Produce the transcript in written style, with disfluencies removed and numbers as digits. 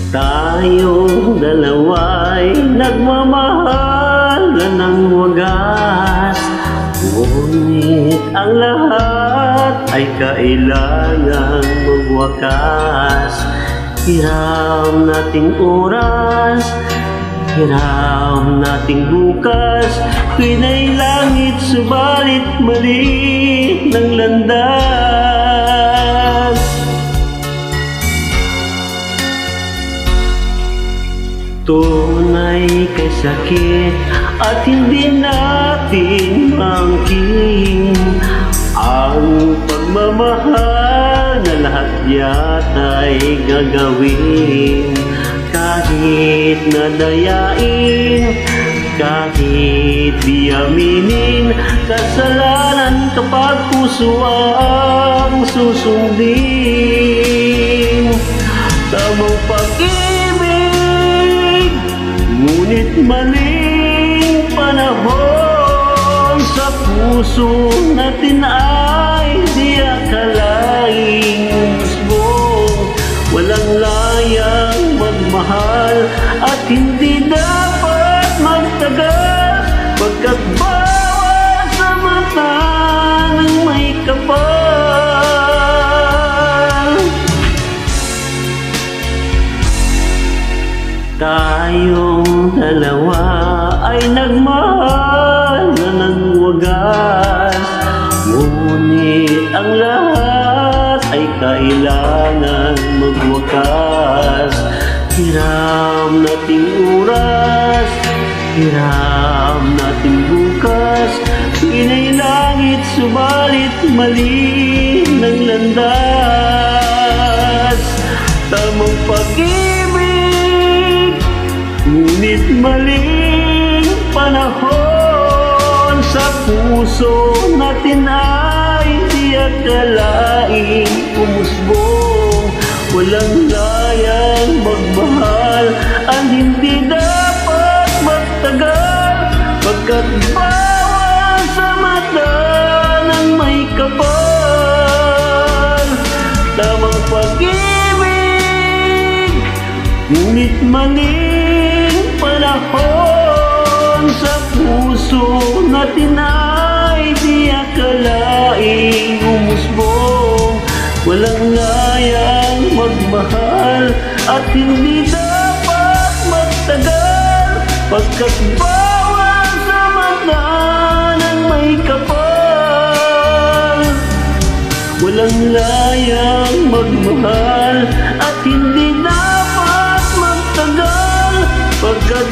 Tayong dalawa'y nagmamahalan ng wagas, ngunit ang lahat ay kailangang magwakas. Hiram nating oras, hiram nating bukas, pinay langit subalit mali ng landas. Tunay kay sakit at hindi natin mangking ang pagmamahal na lahat yata'y gagawin. Kahit nadayain, kahit di aminin, kasalanan kapag puso ang susundin. Tamang pag-ibig, ngunit maling panahon. Sa puso natin ay di akalaing musbong. Walang layang magmahal at hindi dapat magtagal, pagkat bawal sa mata ng may kapal. Tayong dalawa ay nagmahal na ng wagas, ngunit ang lahat ay kailangan magwakas. Hiram nating oras, hiram nating bukas, pinay langit subalit mali ng landas. Tamang pag-ibig, ngunit maling panahon. Sa puso natin ay di akalaing umusbong. Walang layang magmahal at hindi dapat magtagal, pagkat bawal sa mata ng may kapal. Tamang pag-ibig, ngunit maling panahon. Sa puso natin ay di akalaing umusbong. Walang layang magmahal at hindi dapat magtagal, pagkat bawal sa mata ng may kapal. Walang layang magmahal at hindi dapat magtagal, pagkat